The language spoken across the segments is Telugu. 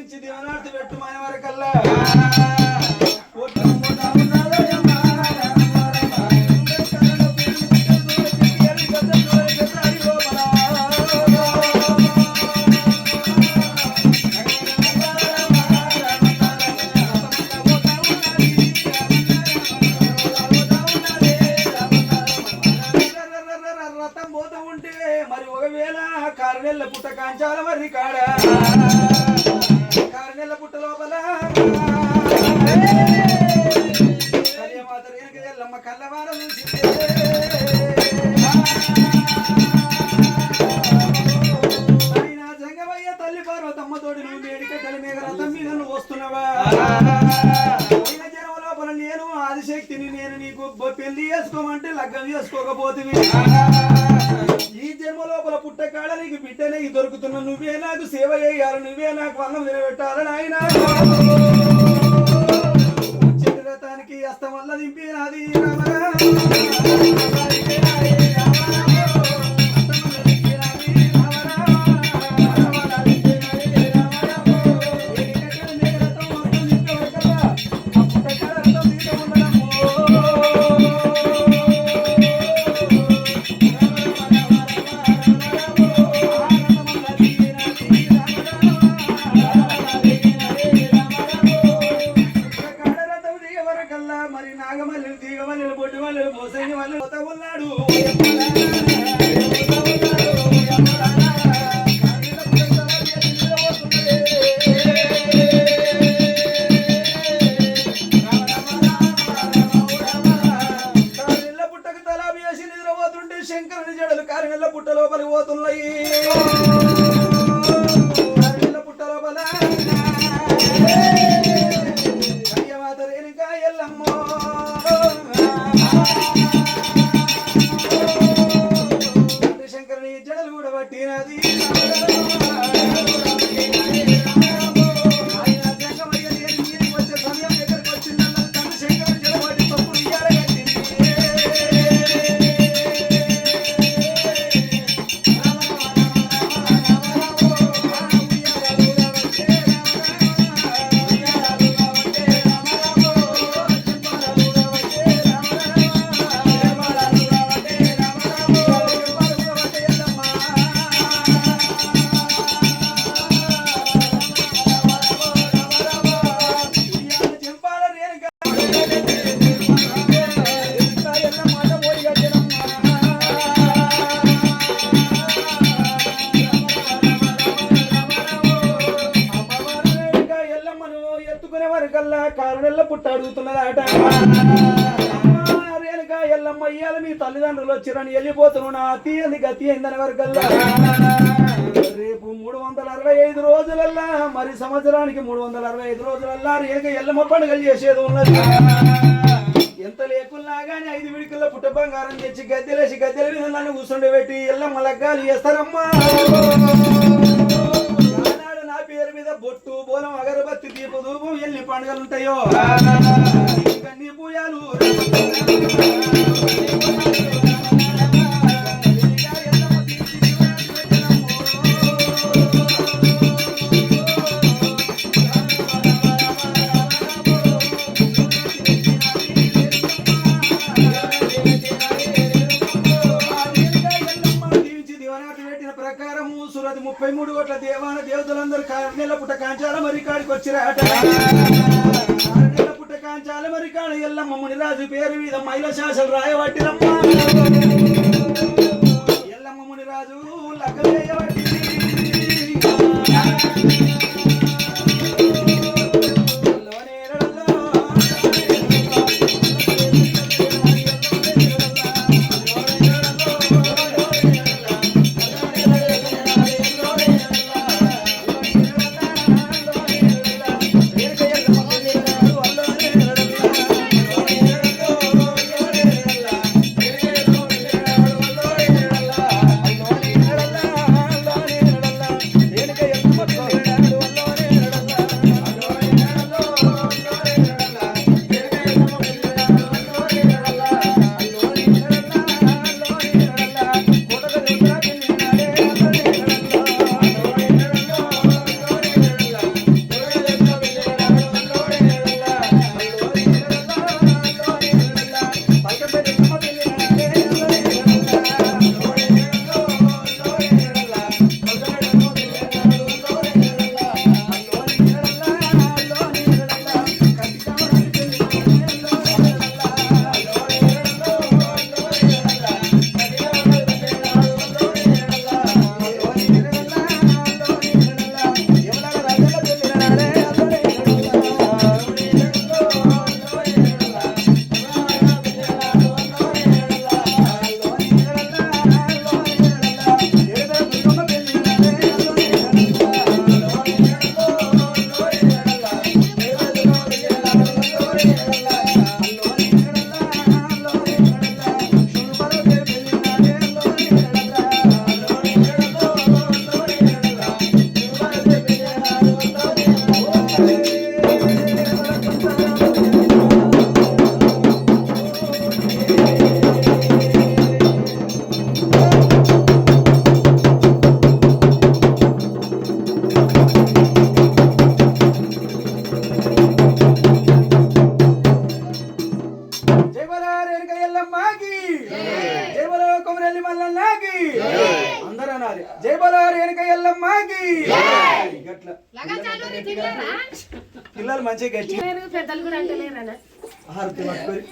దీవించి దీవనార్థ పెట్టు మన వరకల్లా కారణెల్ల పుట్ట కాంచాల మర్రి కాడ కారణెల్ల పుట్ట లోపల ఎల్లమ్మ కళ్ళవార ఆయన జంగమయ్య తల్లి పార్వతమ్మ తోడి నువ్వు వేడిక తల్లి మేఘ రథం మీద నువ్వు వస్తున్నావా ఆయన జనం లోపల నేను ఆదిశక్తిని నేను నీకు పెళ్లి చేసుకోమంటే లగ్గం చేసుకోకపోతుంది ఈ జన్మ లోపల పుట్టకాడ నీకు బిడ్డనే దొరుకుతున్నా నువ్వే నాకు సేవ చేయాలి నువ్వే నాకు అన్నం నిలబెట్టాలని ఆయన చెడు రథానికి అస్తం వల్ల దింపినది మరి నాగమల్లి తీగమల్లి బొడ్డు మల్లెలు మోసంగి మల్లె పోతా ఉన్నాడు పుట్టకు తలాబి వేసి నిద్రపోతుంటే శంకరుని జడలు కారినెల్ల పుట్ట లోపలి పోతున్నాయి పుట్ట లోపల శంకరుని జడలు కూడా పట్టినది వచ్చే సమయం దగ్గరికి వచ్చిందన్న తను శంకరుని జడ పట్టి తప్పు కారణెల్ల పుట్ట అడుగుతున్నదాట రేణుక ఎల్లమ్మ ఇయ్యాల మీ తల్లిదండ్రులు వచ్చిరని వెళ్ళిపోతున్నావు నా అతి అని గతి అయిందని వరకల్లా రేపు 365 రోజులల్లా మరి సంవత్సరానికి 365 రోజులల్లా రేణుక ఎల్లమ్మ పండుగలు చేసేది ఉన్నది ఎంత లేకున్నా గాని 5 విడికల్లో పుట్ట బంగారం తెచ్చి గద్దెలేసి గద్దెల మీద నన్ను కూర్చుండబెట్టి ఎల్లమ్మ లగ్గాలు చేస్తారమ్మా నా పేరు మీద బొట్టు బోనం అగరబత్తి దీప ధూపం ఎన్ని పండుగలు ఉంటాయో కన్నీ పూయాలు ప్రకారము సురతి 33 కోట్ల దేవాన దేవతలందరూ కారణెల్ల పుట్ట కాంచాల మరి కాడికి వచ్చిరాట కారణెల్ల పుట్ట కాంచాల మరి కాడ ఎల్లమ్మ మునిరాజు పేరు మీద మైల శాసలు రాయబట్టిరమ్మ ఎల్లమ్మ మునిరాజు లగ్గం చేయబట్టి పిల్లలు మంచిగా గట్టి పెద్దలు కూడా అంటలేరనా హారతి పట్టుకొని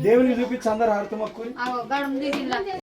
దేవుని చూపించి అందరు హారతి మొక్కుని